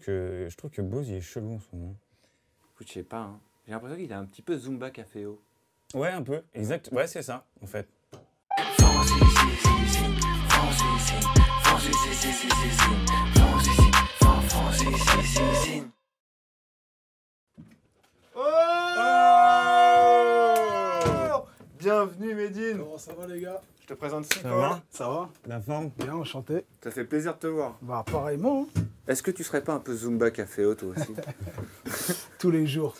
je trouve que Bose, il est chelou en ce moment. Écoute, je sais pas, hein. J'ai l'impression qu'il est un petit peu Zumba Caféo. Ouais, un peu. Exact. Ouais, c'est ça, en fait. Bienvenue Medine. Comment ça va les gars? Je te présente Ça Sico. va? Ça va? La forme? Bien, enchanté. Ça fait plaisir de te voir. Bah pareillement, hein. Est-ce que tu serais pas un peu Zumba Caféo toi aussi? Tous les jours.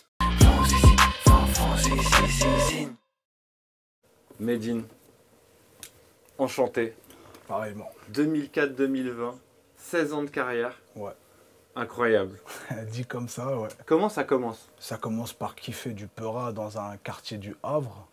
Medine, enchanté. Pareillement. 2004-2020, 16 ans de carrière. Ouais. Incroyable. Dit comme ça, ouais. Comment ça commence? Ça commence par kiffer du Peura dans un quartier du Havre.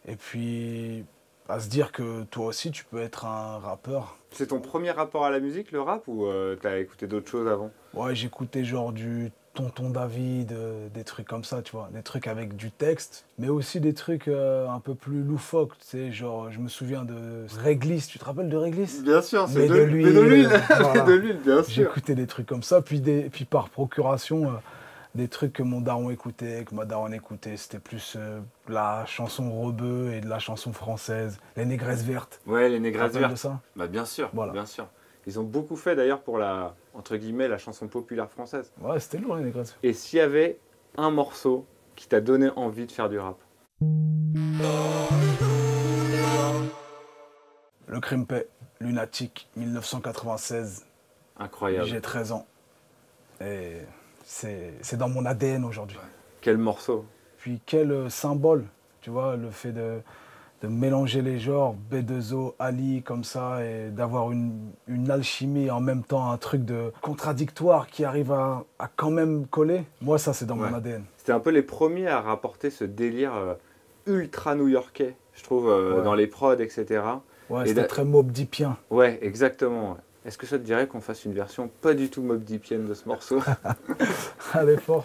Et puis à se dire que toi aussi tu peux être un rappeur. C'est ton premier rapport à la musique, le rap, ou t'as écouté d'autres choses avant? Ouais, j'écoutais genre du Tonton David, des trucs comme ça, tu vois. Des trucs avec du texte, mais aussi des trucs un peu plus loufoques, tu sais. Genre, je me souviens de Réglisse, tu te rappelles de Réglisse? Bien sûr, Mais de l'huile, voilà. de l'huile, bien sûr. J'écoutais des trucs comme ça, puis par procuration, des trucs que mon daron écoutait, que ma daronne écoutait. C'était plus la chanson rebeu et de la chanson française, les négresses vertes. Ouais, les Tu te négresses rappelles de vertes. ça? Bah bien sûr, Voilà. bien sûr. Ils ont beaucoup fait d'ailleurs pour la, entre guillemets, la chanson populaire française. Ouais, c'était lourd les négresses. Et s'il y avait un morceau qui t'a donné envie de faire du rap? Le Crimpé, Lunatique, 1996. Incroyable. J'ai 13 ans. Et c'est dans mon ADN aujourd'hui. Quel morceau? Puis quel symbole, tu vois, le fait de mélanger les genres, B2O, Ali, comme ça, et d'avoir une alchimie et en même temps un truc de contradictoire qui arrive à quand même coller. Moi, ça, c'est dans mon ADN. C'était un peu les premiers à rapporter ce délire ultra new-yorkais, je trouve, Ouais. dans les prods, etc. Ouais, Et c'était très Mobb Deepien. Ouais, exactement. Ouais. Est-ce que ça te dirait qu'on fasse une version pas du tout Mobb Deepienne de ce morceau? Allez, fort.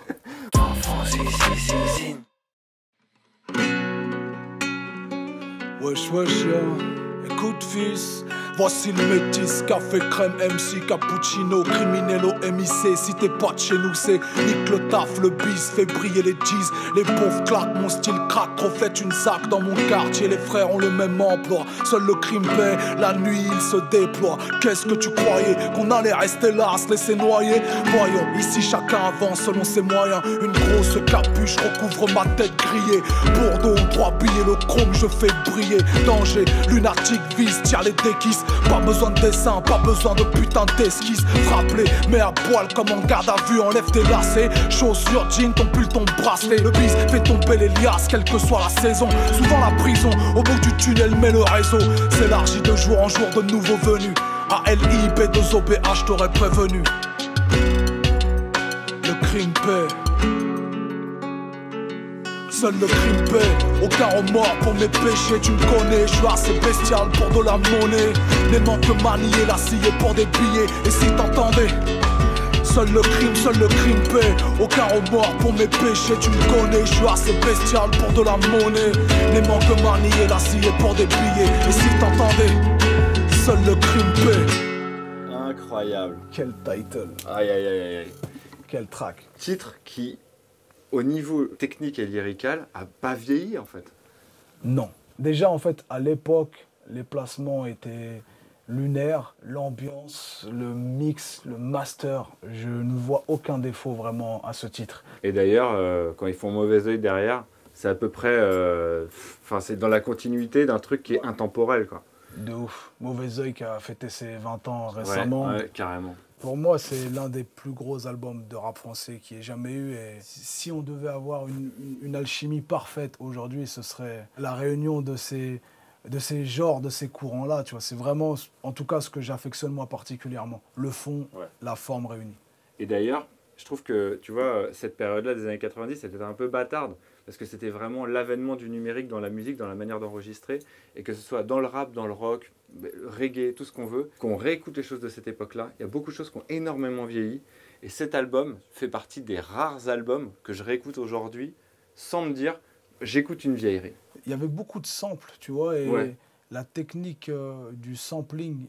Wesh wesh yo, écoute fils, voici le métis, café crème MC, cappuccino, criminello MIC. Si t'es pas de chez nous c'est nique le taf, le bis, fait briller les cheese. Les pauvres claquent, mon style craque, trop fait une sac dans mon quartier. Les frères ont le même emploi, seul le crime paie, la nuit il se déploie. Qu'est-ce que tu croyais, qu'on allait rester là, se laisser noyer? Voyons, ici chacun avance selon ses moyens. Une grosse capuche recouvre ma tête grillée. Bordeaux, 3 billets, le chrome je fais briller. Danger, lunatique, vise, tire les déquisses. Pas besoin de dessin, pas besoin de putain d'esquisse. Frappe-les, mets à poil comme en garde à vue, enlève tes lacets. Chaussures, jean, ton pull, ton bracelet. Le bis fait tomber les liasses, quelle que soit la saison. Souvent la prison, au bout du tunnel, mais le réseau s'élargit de jour en jour de nouveaux venus. ALI, B2OBH, t'aurais prévenu. Le crime paie. Seul le crime paie, aucun remords pour mes péchés, tu me connais, je suis assez bestial pour de la monnaie. N'aimant que manier la scie pour des billets, et si t'entendais? Seul le crime paie, aucun remords pour mes péchés, tu me connais, je suis assez bestial pour de la monnaie. N'aimant que manier la scie pour des billets, et si t'entendais? Seul le crime paie. Incroyable. Quel title, Aïe aïe aïe aïe. quel track. Titre qui, au niveau technique et lyrical, a pas vieilli en fait. Non. Déjà, en fait, à l'époque, les placements étaient lunaires, l'ambiance, le mix, le master. Je ne vois aucun défaut vraiment à ce titre. Et d'ailleurs, quand ils font Mauvais Oeil derrière, c'est à peu près, enfin c'est dans la continuité d'un truc qui est intemporel quoi. De ouf. Mauvais Oeil qui a fêté ses 20 ans récemment. Ouais, carrément. Pour moi, c'est l'un des plus gros albums de rap français qu'il y ait jamais eu. Et si on devait avoir une alchimie parfaite aujourd'hui, ce serait la réunion de ces genres, de ces courants-là. Tu vois, c'est vraiment, en tout cas, ce que j'affectionne moi particulièrement. Le fond, Ouais. la forme réunie. Et d'ailleurs, je trouve que, tu vois, cette période-là des années 90, c'était un peu bâtarde, parce que c'était vraiment l'avènement du numérique dans la musique, dans la manière d'enregistrer, et que ce soit dans le rap, dans le rock, le reggae, tout ce qu'on veut, qu'on réécoute les choses de cette époque-là. Il y a beaucoup de choses qui ont énormément vieilli, et cet album fait partie des rares albums que je réécoute aujourd'hui, sans me dire, j'écoute une vieillerie. Il y avait beaucoup de samples, tu vois, et Ouais. la technique du sampling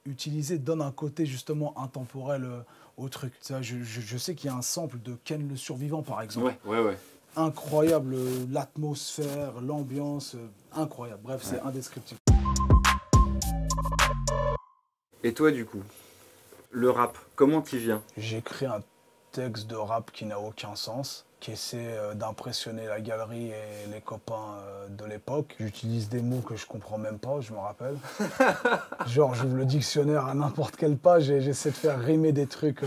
utilisé donne un côté justement intemporel au truc. Tu vois, je sais qu'il y a un sample de Ken le Survivant, par exemple. Ouais. Incroyable, l'atmosphère, l'ambiance, incroyable. Bref, c'est indescriptible. Et toi, du coup, le rap, comment t'y viens? J'écris un texte de rap qui n'a aucun sens, qui essaie d'impressionner la galerie et les copains de l'époque. J'utilise des mots que je comprends même pas, je me rappelle. Genre, j'ouvre le dictionnaire à n'importe quelle page et j'essaie de faire rimer des trucs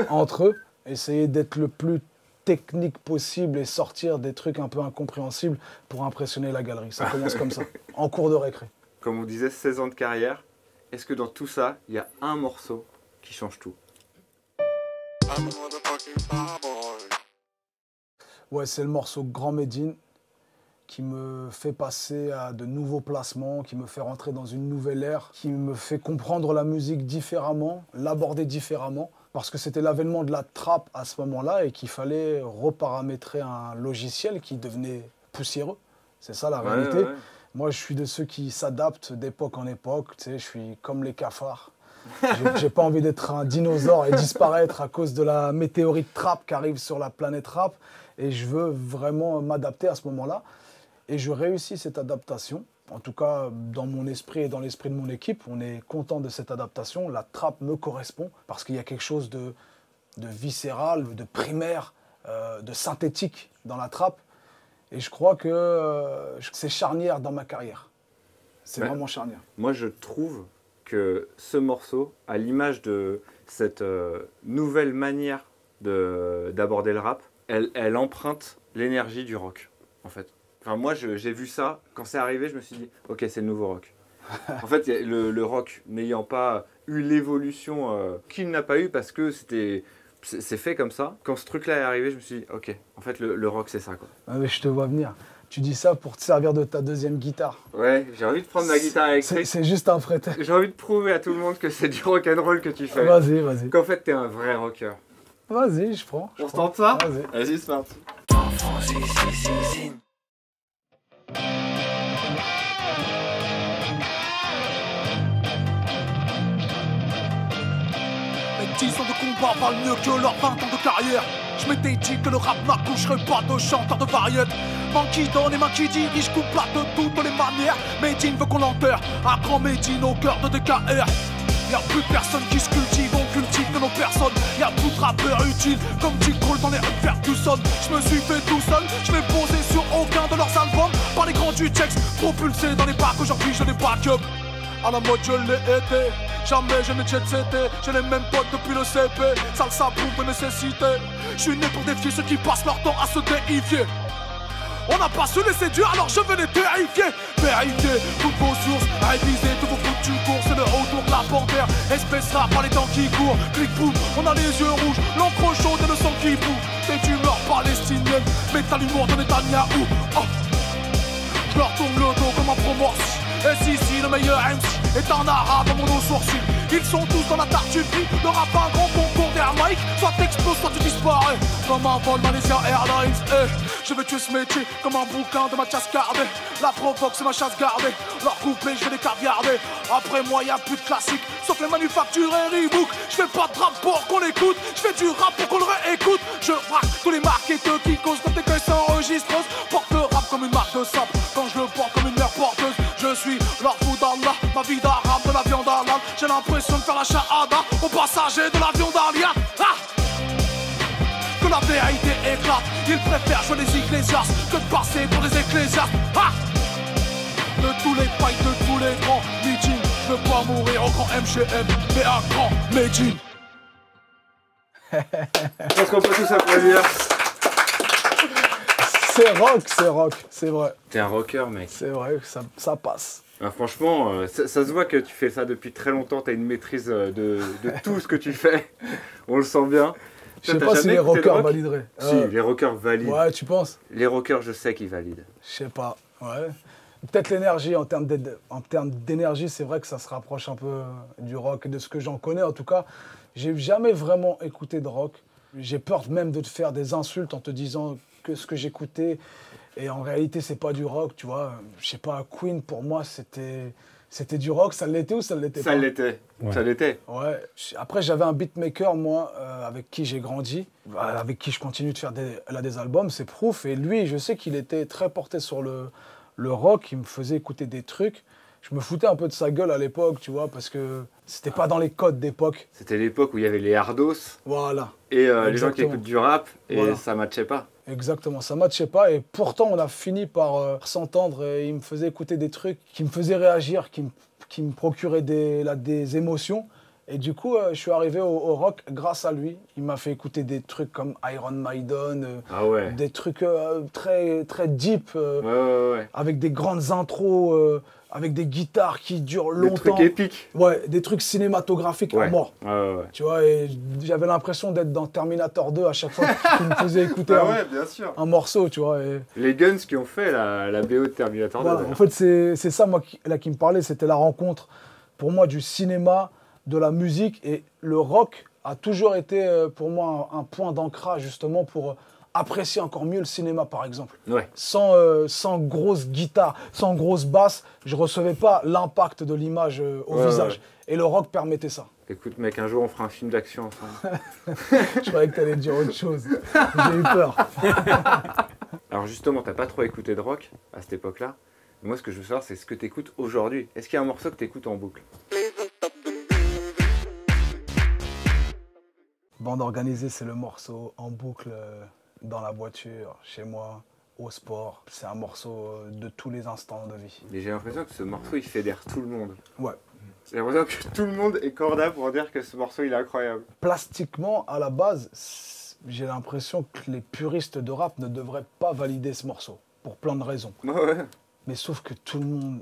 entre eux. Essayer d'être le plus technique possible et sortir des trucs un peu incompréhensibles pour impressionner la galerie. Ça commence comme ça, en cours de récré. Comme on disait, 16 ans de carrière. Est-ce que dans tout ça, il y a un morceau qui change tout? Ouais, c'est le morceau Grand Médine qui me fait passer à de nouveaux placements, qui me fait rentrer dans une nouvelle ère, qui me fait comprendre la musique différemment, l'aborder différemment, parce que c'était l'avènement de la trappe à ce moment-là et qu'il fallait reparamétrer un logiciel qui devenait poussiéreux. C'est ça la réalité. Ouais. Moi, je suis de ceux qui s'adaptent d'époque en époque, tu sais, je suis comme les cafards. J'ai pas envie d'être un dinosaure et disparaître à cause de la météorite trappe qui arrive sur la planète rap. Et je veux vraiment m'adapter à ce moment-là. Et je réussis cette adaptation. En tout cas, dans mon esprit et dans l'esprit de mon équipe, on est content de cette adaptation. La trappe me correspond parce qu'il y a quelque chose de viscéral, de primaire, de synthétique dans la trappe. Et je crois que c'est charnière dans ma carrière. C'est vraiment charnière. Moi, je trouve que ce morceau, à l'image de cette nouvelle manière d'aborder le rap, elle emprunte l'énergie du rock, en fait. Enfin, moi, j'ai vu ça, quand c'est arrivé, je me suis dit, ok, c'est le nouveau rock. En fait, le rock n'ayant pas eu l'évolution qu'il n'a pas eu parce que c'est fait comme ça. Quand ce truc-là est arrivé, je me suis dit, ok, en fait, le rock, c'est ça, quoi. Ah, mais je te vois venir. Tu dis ça pour te servir de ta deuxième guitare. Ouais, j'ai envie de prendre ma guitare électrique. C'est juste un prétexte. J'ai envie de prouver à tout le monde que c'est du rock'n'roll que tu fais. Vas-y. Qu'en fait, t'es un vrai rocker. Vas-y, je prends. On se tente ça? Vas-y. Vas-y, c'est parti. Mes 10 ans de combat valent mieux que leurs 20 ans de carrière. Je m'étais dit que le rap n'accoucherait pas de chanteur de variété. Main qui donne et main qui dirige, coupe plat de toutes les manières. Médine veut qu'on l'enterre, à Grand Médine au cœur de DKR. Y'a plus personne qui se cultive, on cultive que nos personnes. Y'a plus de rappeurs utiles, comme J. Cole dans les rues Ferguson. Je me suis fait tout seul, je m'ai posé sur aucun de leurs albums. Par les grands du texte, propulsé dans les bacs, aujourd'hui je n'ai pas que. À la mode je l'ai été, jamais je n'ai jet-seté. J'ai les mêmes potes depuis le CP, salsa prouve mes nécessités. Je suis né pour défier ceux qui passent leur temps à se déifier. On n'a pas su les séduire, alors je vais les terrifier. Vérifier toutes vos sources, réviser tous vos foutus cours. C'est le retour de la panthère, espèce rare par les temps qui courent. Clic boum, on a les yeux rouges, l'encre chaude et le sang qui bout. Des tumeurs palestiniennes, mais t'as l'humour de Netanyahou. Oh. Je leur tourne le dos comme un promorci. Et si, le meilleur MC est un arabe dans mon dos sourcil. Ils sont tous dans la tartufie, le rap un grand concours d'air Mike. Soit t'exploses, soit tu disparais, comme un vol Malaysia Airlines. Je vais tuer ce métier comme un bouquin de Mathias Cardé. La provoque, c'est ma chasse gardée, leur couplet, je vais les caviarder. Après moi, y'a plus de classiques, sauf les manufactures et Reebok. Je fais pas de rap pour qu'on l'écoute, je fais du rap pour qu'on le réécoute. Je braque tous les marketeurs qui causent comme des caisses enregistreuses. Porte le rap comme une marque de sable, quand je le porte comme une mère porteuse. Je suis leur fou d'Allah, ma vie d'arabe, de la viande à l'âne. J'ai l'impression de faire la shahada au passager de l'avion d'Aliane. Que la vérité éclate, ils préfèrent jouer les ecclésiastes que de passer pour des ecclésiastes. De tous les fights, de tous les grands meetings, je veux pas mourir au grand MGM, mais à grand Médine. Est-ce qu'on peut tous applaudir? C'est rock, c'est vrai. T'es un rocker, mec. C'est vrai, ça passe. Ah, franchement, ça se voit que tu fais ça depuis très longtemps, t'as une maîtrise de tout ce que tu fais. On le sent bien. Je sais pas si les rockers valideraient. Si, les rockers valident. Ouais, tu penses? Les rockers, je sais qu'ils valident. Je sais pas, ouais. Peut-être l'énergie, en termes d'énergie, c'est vrai que ça se rapproche un peu du rock et de ce que j'en connais. En tout cas, j'ai jamais vraiment écouté de rock. J'ai peur même de te faire des insultes en te disant que ce que j'écoutais, et en réalité, c'est pas du rock, tu vois. Je sais pas, Queen, pour moi, c'était C'était du rock, ça l'était ou ça l'était pas? Ça l'était. Ouais. Ça l'était. Ouais. Après, j'avais un beatmaker, moi, avec qui j'ai grandi, avec qui je continue de faire des albums, c'est Proof. Et lui, je sais qu'il était très porté sur le rock, il me faisait écouter des trucs. Je me foutais un peu de sa gueule à l'époque, tu vois, parce que c'était pas dans les codes d'époque. C'était l'époque où il y avait les hardos Voilà. et les gens qui Exactement. écoutent du rap et Voilà. ça matchait pas. Exactement, ça matchait pas et pourtant on a fini par s'entendre et il me faisait écouter des trucs qui me faisaient réagir, qui me procuraient des émotions et du coup je suis arrivé au rock grâce à lui. Il m'a fait écouter des trucs comme Iron Maiden, Ah ouais. des trucs très, très deep, Ouais. avec des grandes intros, avec des guitares qui durent Des longtemps. trucs épiques. Ouais, des trucs cinématographiques à Ouais. mort. Ouais. Tu vois, et j'avais l'impression d'être dans Terminator 2 à chaque fois qu'il me faisait écouter bien sûr. un morceau, tu vois. Et Les Guns qui ont fait la BO de Terminator 2. voilà, en d'ailleurs. fait, c'est ça, moi, qui me parlait. C'était la rencontre, pour moi, du cinéma, de la musique. Et le rock a toujours été, pour moi, un point d'ancrage, justement, pour apprécier encore mieux le cinéma, par exemple. Ouais. Sans grosse guitare, sans grosse basse, je recevais pas l'impact de l'image au Ouais, visage. ouais. Et le rock permettait ça. Écoute mec, un jour on fera un film d'action ensemble. Je croyais que tu allais dire autre chose. J'ai eu peur. Alors justement, t'as pas trop écouté de rock à cette époque-là. Moi ce que je veux savoir c'est ce que t'écoutes aujourd'hui. Est-ce qu'il y a un morceau que t'écoutes en boucle? Bande organisée, c'est le morceau en boucle dans la voiture, chez moi, au sport. C'est un morceau de tous les instants de vie. Mais j'ai l'impression que ce morceau il fédère tout le monde. Ouais. J'ai l'impression que tout le monde est corda pour dire que ce morceau il est incroyable. Plastiquement, à la base, j'ai l'impression que les puristes de rap ne devraient pas valider ce morceau, pour plein de raisons. Ouais. Mais sauf que tout le monde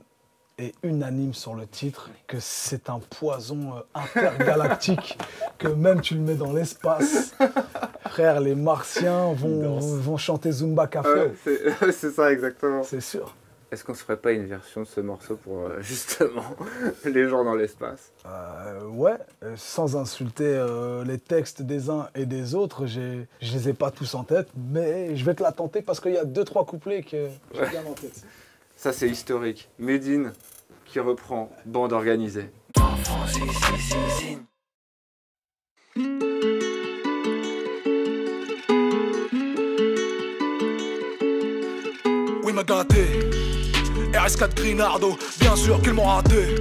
est unanime sur le titre, que c'est un poison intergalactique, que même tu le mets dans l'espace. Frère, les martiens vont chanter Zumba Café. Ouais, c'est ça exactement. C'est sûr. Est-ce qu'on se ferait pas une version de ce morceau pour justement les gens dans l'espace? Ouais, sans insulter les textes des uns et des autres, je les ai pas tous en tête, mais je vais te la tenter parce qu'il y a 2-3 couplets que j'ai bien en tête. Ça c'est historique. Medine qui reprend Bande organisée. Oui, m'a gâté. RS4 Grinardo, bien sûr qu'ils m'ont raté.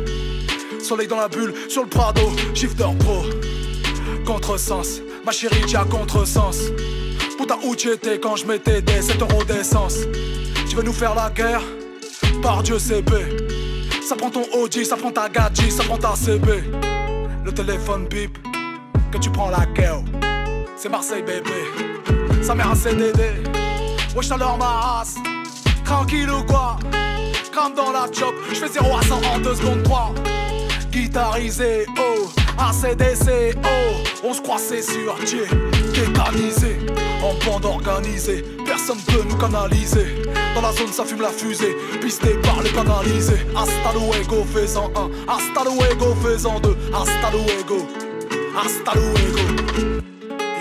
Soleil dans la bulle, sur le Prado, shifter pro. Contresens, ma chérie, t'as contresens. Putain, où tu étais quand je mettais des 7 € d'essence? Tu veux nous faire la guerre? Par Dieu, CB. Ça prend ton Audi, ça prend ta gadget, ça prend ta CB. Le téléphone bip, que tu prends la guerre. C'est Marseille, bébé. Sa mère a CDD. Wesh, alors ma race. Tranquille ou quoi? Crame dans la chop, je fais 0 à 100 en 2 secondes 3. Guitarisé, oh, ACDC, oh. On se croit c'est sûr, tiens, tétanisé. En bande organisée, personne peut nous canaliser. Dans la zone ça fume la fusée, pisté par les canalisés. Hasta luego, fais-en un, hasta luego, fais-en deux. Hasta luego, hasta luego.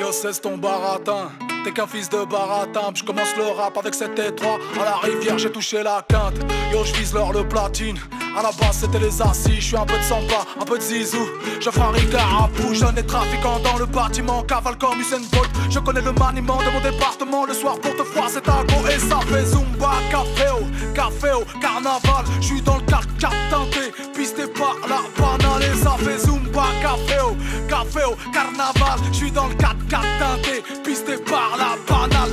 Yo, c'est ton baratin. T'es qu'un fils de baratin, je commence le rap avec 7 et 3. À la rivière j'ai touché la quinte. Yo, je vise l'or, le platine. À la base c'était les assis, je suis un peu de samba, un peu de zizou. Je ferai un ricard à pou, jeune et trafiquant dans le bâtiment. Cavale comme Usain Bolt, je connais le maniement de mon département. Le soir pour te froid c'est à go et ça fait Zumba, caféo, carnaval. Je suis dans le 4-4 teinté, pisté par la banale. Et ça fait Zumba, caféo, carnaval. Je suis dans le 4-4 teinté, pisté par la banale.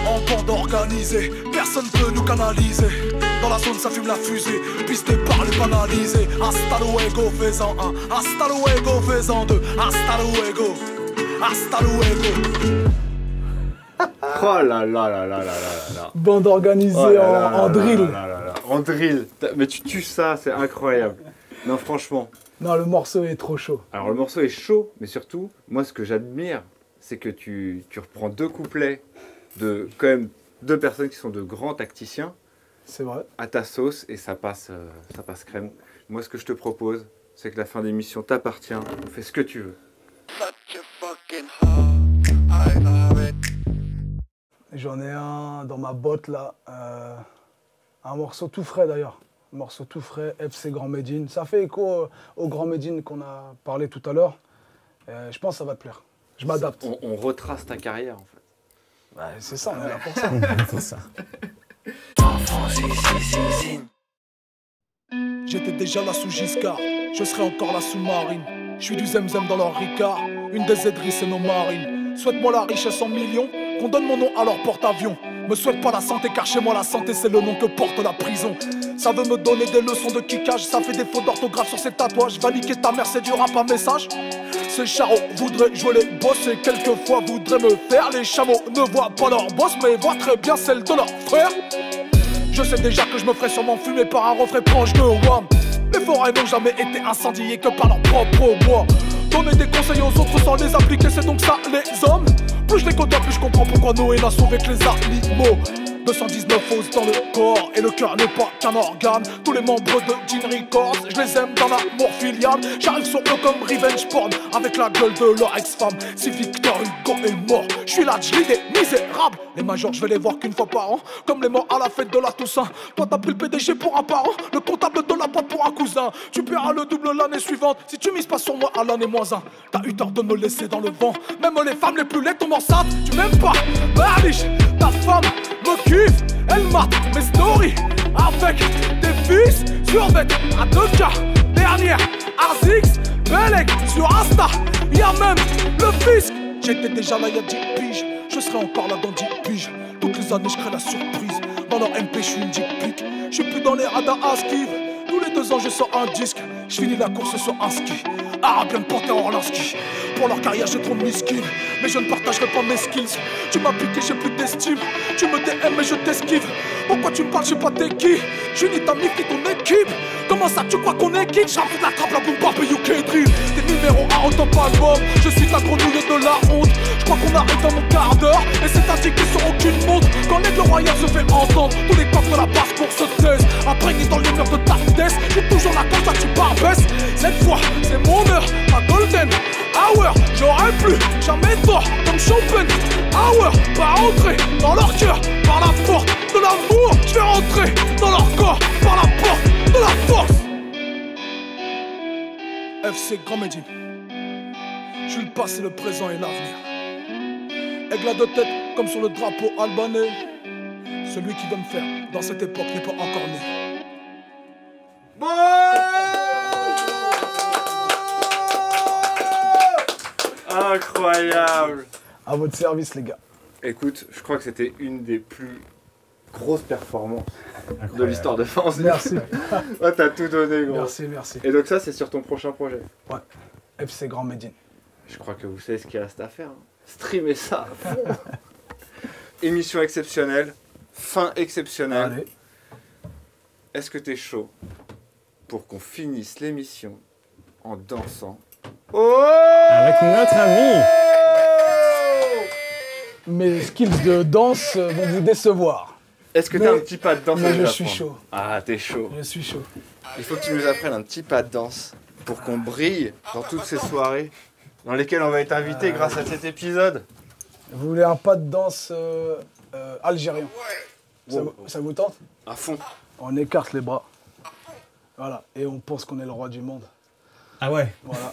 En bande organisée, personne peut nous canaliser. Dans la zone ça fume la fusée, pisté par les banalisés. Hasta luego, fais-en un, hasta luego, fais-en deux. Hasta luego, hasta luego. Oh là là là là là là là. Bande organisée Oh là là en là drill. là là là. En drill. Mais tu tues ça, c'est incroyable. Non franchement. Non, le morceau est trop chaud. Alors le morceau est chaud, mais surtout, moi ce que j'admire, c'est que tu reprends 2 couplets de quand même 2 personnes qui sont de grands tacticiens C'est vrai. à ta sauce et ça passe crème. Moi ce que je te propose, c'est que la fin d'émission t'appartient, on fait ce que tu veux. J'en ai un dans ma botte là. Un morceau tout frais d'ailleurs. morceau tout frais, FC Grand Médine. Ça fait écho au Grand Médine qu'on a parlé tout à l'heure. Je pense que ça va te plaire. Je m'adapte. On retrace ta carrière, en fait. Ouais, c'est ça, on est là pour ça. C'est ça. J'étais déjà là sous Giscard, je serai encore là sous Marine. Je suis du Zemzem dans leur Ricard, une des aideries c'est nos marines. Souhaite-moi la richesse en millions, qu'on donne mon nom à leur porte-avions. Me souhaite pas la santé car chez moi la santé c'est le nom que porte la prison. Ça veut me donner des leçons de kickage, ça fait des fautes d'orthographe sur ces tatouages. Va niquer ta mère, c'est du rap à message. Ces charros voudraient jouer les boss et quelquefois voudraient me faire. Les chameaux ne voient pas leur boss mais voient très bien celle de leur frère. Je sais déjà que je me ferai sûrement fumer par un refrain proche de WAM. Les forêts n'ont jamais été incendiées que par leur propre bois. Donner des conseils aux autres sans les appliquer, c'est donc ça les hommes. Plus je les côtoie, plus je comprends pourquoi Noé n'a sauvé que les animaux. 219 os dans le corps et le cœur n'est pas qu'un organe. Tous les membres de Gene Records, je les aime d'un amour filial. J'arrive sur eux comme revenge porn avec la gueule de leur ex-femme. Si Victor Hugo est mort, je suis là, je lis des misérables. Les majors, je vais les voir qu'une fois par an, comme les morts à la fête de la Toussaint. Toi t'as pris le PDG pour un parent, le comptable de la boîte pour un cousin. Tu paieras le double l'année suivante si tu mises pas sur moi à l'année -1. T'as eu tort de me laisser dans le vent, même les femmes les plus laides tombent enceintes. Tu m'aimes pas, Malish, ta femme me kiffe, elle mate mes stories avec des fils sur vêtements à 2K. Dernière, Arzix, Belek sur Insta, y'a même le fisc. J'étais déjà là y'a 10 piges, je serai encore là dans 10 piges. Toutes les années je crée la surprise, dans leur MP je suis une dick pic. Je suis plus dans les radars à skive, tous les 2 ans je sors un disque. Je finis la course sur un ski, Arabian Porter Orlanski. Pour leur carrière j'ai trop mis skills, mais je ne partagerai pas mes skills. Tu m'as piqué, j'ai plus d'estime, tu me DM mais je t'esquive. Pourquoi tu me parles, je sais pas t'es qui. Je suis ni ta mif ni ton équipe. Comment ça tu crois qu'on est quitte? J'en fous de la trappe, la boum bap et UK drill. T'es numéro 1 en top album, je suis ta grenouille de la honte. Je crois qu'on arrive dans mon quart d'heure, et c'est indiqué sur aucune montre. Quand l'aigle royal se fait entendre, tous les coqs de la basse pour se taise. Imprégné dans les murs de ta vitesse, j'ai toujours la comme ça tu barbesses. Cette fois c'est mon heure, ma golden hour. J'aurais plus jamais tort comme Schopenhauer. Pas rentrer dans leur cœur par la porte de l'amour. Je vais rentrer dans leur corps par la porte de la force. FC Grand Médine, je suis le passé, le présent et l'avenir. Aigle à 2 têtes comme sur le drapeau albanais. Celui qui veut me faire dans cette époque n'est pas encore né. Incroyable. À votre service, les gars. Écoute, je crois que c'était une des plus grosses performances de Incroyable. l'histoire de France. Merci. Ouais, t'as tout donné, gros. Merci, merci. Et donc ça, c'est sur ton prochain projet. Ouais. FC Grand Médine. Je crois que vous savez ce qu'il reste à faire. Hein. Streamer ça à fond. Émission exceptionnelle, fin exceptionnelle. Allez. Est-ce que t'es chaud pour qu'on finisse l'émission en dansant? Oh! Avec notre ami. Mes skills de danse vont vous décevoir. Est-ce que Mais- t'as un petit pas de danse à Mais nous je suis apprendre? chaud. Ah, t'es chaud. Je suis chaud. Il faut que tu nous apprennes un petit pas de danse pour qu'on brille dans toutes ces soirées dans lesquelles on va être invité grâce à cet épisode. Vous voulez un pas de danse algérien? Wow. Ça vous tente? À fond. On écarte les bras. Voilà. Et on pense qu'on est le roi du monde. Ah ouais. Voilà.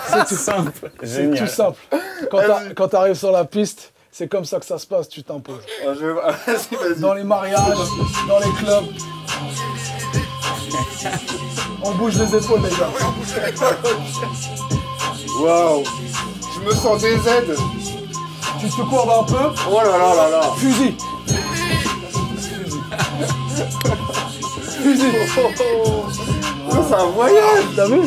C'est tout simple. C'est Génial. tout simple. Quand t'arrives sur la piste, c'est comme ça que ça se passe, tu t'imposes. Vas-y, vas-y. Dans les mariages, dans les clubs. On bouge les épaules, les gars. Waouh. Je me sens des aides. Tu te courbes un peu. Oh là là là là. Fusil. Fusil. C'est un voyage. T'as vu?